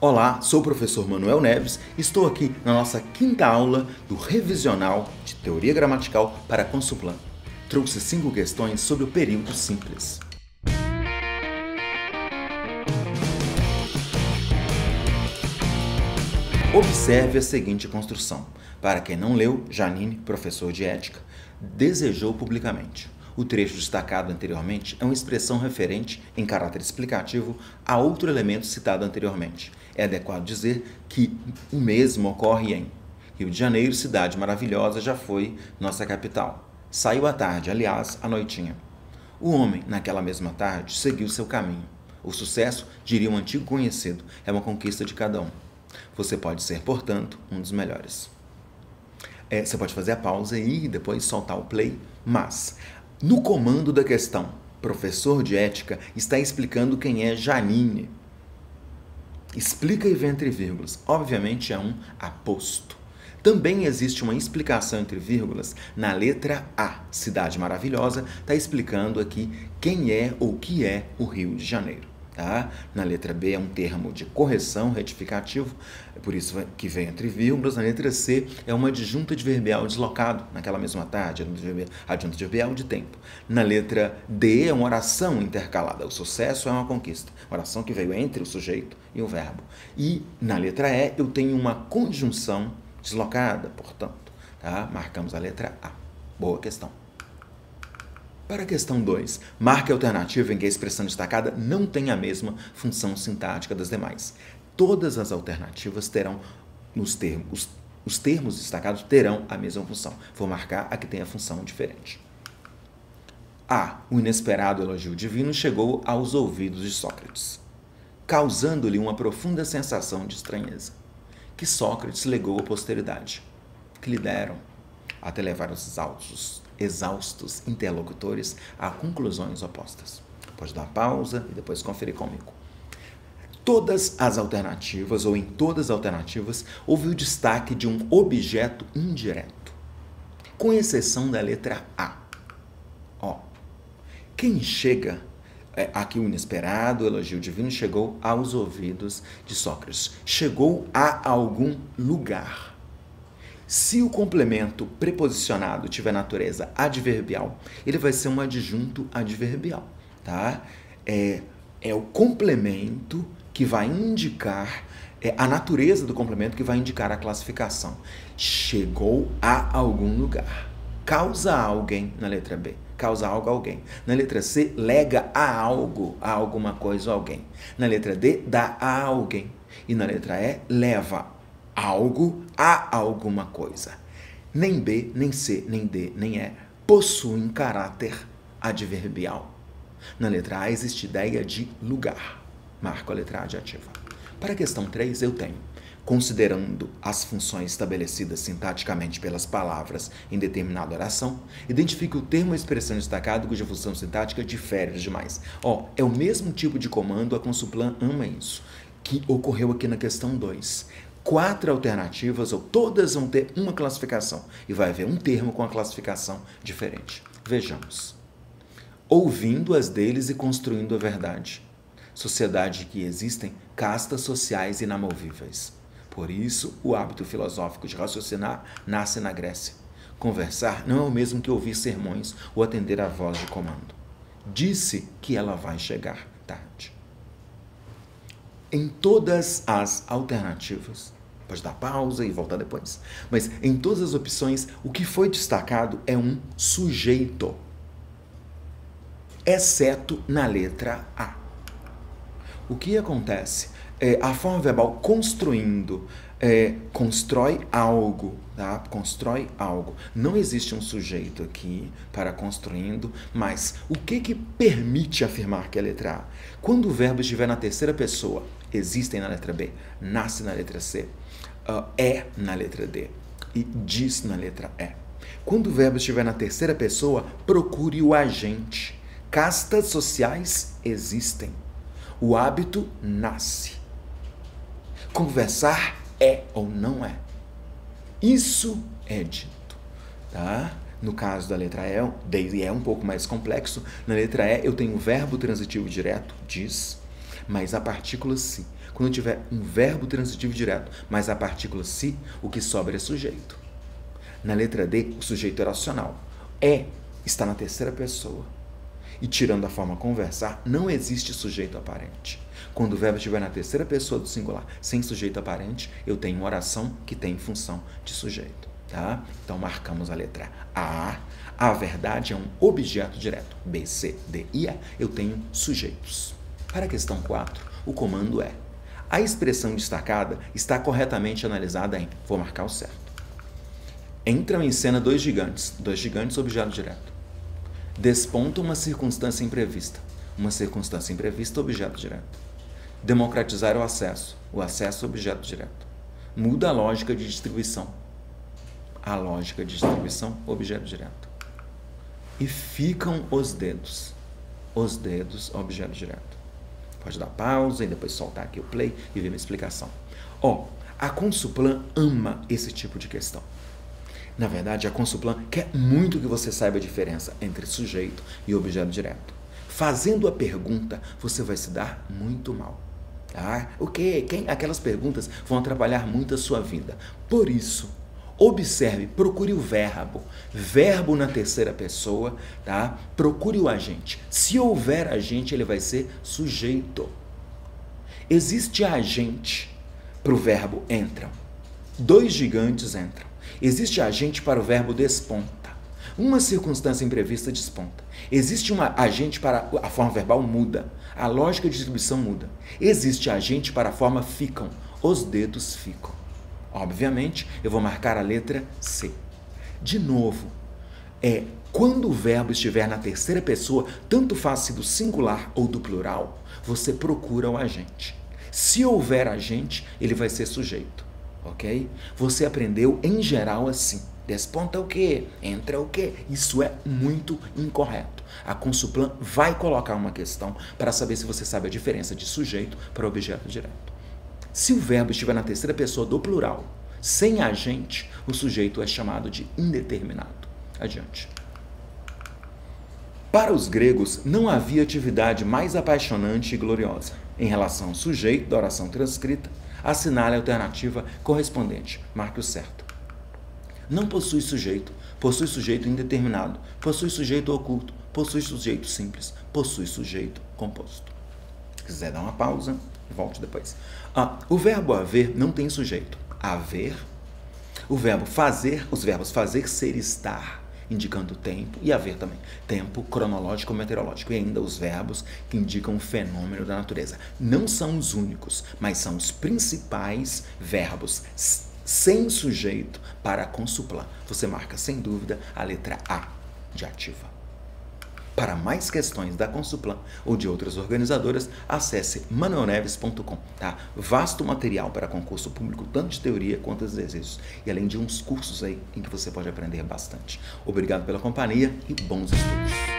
Olá, sou o professor Manuel Neves e estou aqui na nossa quinta aula do Revisional de Teoria Gramatical para Consulplan. Trouxe 5 questões sobre o período simples. Observe a seguinte construção. Para quem não leu, Janine, professor de ética, desejou publicamente. O trecho destacado anteriormente é uma expressão referente, em caráter explicativo, a outro elemento citado anteriormente. É adequado dizer que o mesmo ocorre em Rio de Janeiro, cidade maravilhosa, já foi nossa capital. Saiu à tarde, aliás, à noitinha. O homem, naquela mesma tarde, seguiu seu caminho. O sucesso, diria um antigo conhecido, é uma conquista de cada um. Você pode ser, portanto, um dos melhores. Você pode fazer a pausa e depois soltar o play, mas no comando da questão, professor de ética está explicando quem é Janine. Explica e vem entre vírgulas. Obviamente é um aposto. Também existe uma explicação entre vírgulas na letra A. Cidade maravilhosa está explicando aqui quem é ou que é o Rio de Janeiro. Tá? Na letra B é um termo de correção retificativo, por isso que vem entre vírgulas. Na letra C é uma adjunta adverbial deslocado, naquela mesma tarde, adjunta adverbial de tempo. Na letra D é uma oração intercalada, o sucesso é uma conquista, oração que veio entre o sujeito e o verbo. E na letra E eu tenho uma conjunção deslocada, portanto, tá? Marcamos a letra A. Boa questão. Para a questão 2, marque a alternativa em que a expressão destacada não tem a mesma função sintática das demais. Todas as alternativas terão, os termos destacados terão a mesma função. Vou marcar a que tem a função diferente. A. O inesperado elogio divino chegou aos ouvidos de Sócrates, causando-lhe uma profunda sensação de estranheza, que Sócrates legou à posteridade, que lhe deram, até levar os exaustos interlocutores a conclusões opostas. Pode dar pausa e depois conferir comigo. Todas as alternativas, ou em todas as alternativas, houve o destaque de um objeto indireto, com exceção da letra A. Quem chega, aqui o inesperado elogio divino chegou aos ouvidos de Sócrates, chegou a algum lugar. Se o complemento preposicionado tiver natureza adverbial, ele vai ser um adjunto adverbial, tá? É o complemento que vai indicar, a natureza do complemento que vai indicar a classificação. Chegou a algum lugar. Causa a alguém na letra B. Causa algo a alguém. Na letra C, lega a algo, a alguma coisa ou alguém. Na letra D, dá a alguém. E na letra E, leva algo a alguma coisa. Nem B, nem C, nem D, nem E possuem caráter adverbial. Na letra A existe ideia de lugar. Marco a letra adjetiva. Para a questão 3, eu tenho, considerando as funções estabelecidas sintaticamente pelas palavras em determinada oração, identifique o termo ou expressão destacado cuja função sintática difere dos demais. É o mesmo tipo de comando, a Consulplan ama isso, que ocorreu aqui na questão 2. 4 alternativas, ou todas vão ter uma classificação, e vai haver um termo com a classificação diferente. Vejamos. Ouvindo as deles e construindo a verdade. Sociedade que existem castas sociais inamovíveis. Por isso, o hábito filosófico de raciocinar nasce na Grécia. Conversar não é o mesmo que ouvir sermões ou atender à voz de comando. Disse que ela vai chegar tarde. Em todas as alternativas, pode dar pausa e voltar depois, mas em todas as opções, o que foi destacado é um sujeito, exceto na letra A. O que acontece? A forma verbal construindo, constrói algo, tá? Constrói algo. Não existe um sujeito aqui para construindo, mas o que permite afirmar que é a letra A? Quando o verbo estiver na terceira pessoa, existem na letra B, nasce na letra C, é na letra D e diz na letra E. Quando o verbo estiver na terceira pessoa, procure o agente. Castas sociais existem. O hábito nasce. Conversar é ou não é. Isso é dito, tá? No caso da letra E, é um pouco mais complexo. Na letra E eu tenho o verbo transitivo direto, diz, mas a partícula sim. quando tiver um verbo transitivo direto, mas a partícula se, o que sobra é sujeito. Na letra D, o sujeito é racional. Está na terceira pessoa. E tirando a forma conversar, não existe sujeito aparente. Quando o verbo estiver na terceira pessoa do singular, sem sujeito aparente, eu tenho uma oração que tem função de sujeito. Tá? Então, marcamos a letra A. A verdade é um objeto direto. B, C, D e E, eu tenho sujeitos. Para a questão 4, o comando é: a expressão destacada está corretamente analisada em... Vou marcar o certo. Entram em cena dois gigantes, objeto direto. Desponta uma circunstância imprevista, objeto direto. Democratizar o acesso, objeto direto. Muda a lógica de distribuição, objeto direto. E ficam os dedos, objeto direto. Pode dar pausa e depois soltar aqui o play e ver minha explicação. A Consuplan ama esse tipo de questão. Na verdade, a Consuplan quer muito que você saiba a diferença entre sujeito e objeto direto. Fazendo a pergunta, você vai se dar muito mal. Tá? Aquelas perguntas vão atrapalhar muito a sua vida. Por isso, observe, procure o verbo na terceira pessoa, tá? Procure o agente. Se houver agente, ele vai ser sujeito. Existe agente para o verbo entram. Dois gigantes entram. Existe agente para o verbo desponta. Uma circunstância imprevista desponta. Existe um agente para a forma verbal muda. A lógica de distribuição muda. Existe agente para a forma ficam. Os dedos ficam. Obviamente, eu vou marcar a letra C. De novo, quando o verbo estiver na terceira pessoa, tanto faz se do singular ou do plural, você procura o agente. Se houver agente, ele vai ser sujeito. Ok? Você aprendeu em geral assim. Desponta o quê? Entra o quê? Isso é muito incorreto. A Consuplan vai colocar uma questão para saber se você sabe a diferença de sujeito para objeto direto. Se o verbo estiver na terceira pessoa do plural, sem agente, o sujeito é chamado de indeterminado. Adiante. Para os gregos, não havia atividade mais apaixonante e gloriosa. Em relação ao sujeito da oração transcrita, assinale a alternativa correspondente. Marque o certo. Não possui sujeito indeterminado, possui sujeito oculto, possui sujeito simples, possui sujeito composto. Se quiser dar uma pausa, volte depois. O verbo haver não tem sujeito. Haver. O verbo fazer, os verbos fazer, ser, estar, indicando tempo, e haver também. Tempo cronológico ou meteorológico. E ainda os verbos que indicam o fenômeno da natureza. Não são os únicos, mas são os principais verbos sem sujeito para a Consuplan. Você marca, sem dúvida, a letra A de ativa. Para mais questões da Consuplan ou de outras organizadoras, acesse manuelneves.com. Tá? Vasto material para concurso público, tanto de teoria quanto de exercícios. E além de uns cursos aí em que você pode aprender bastante. Obrigado pela companhia e bons estudos.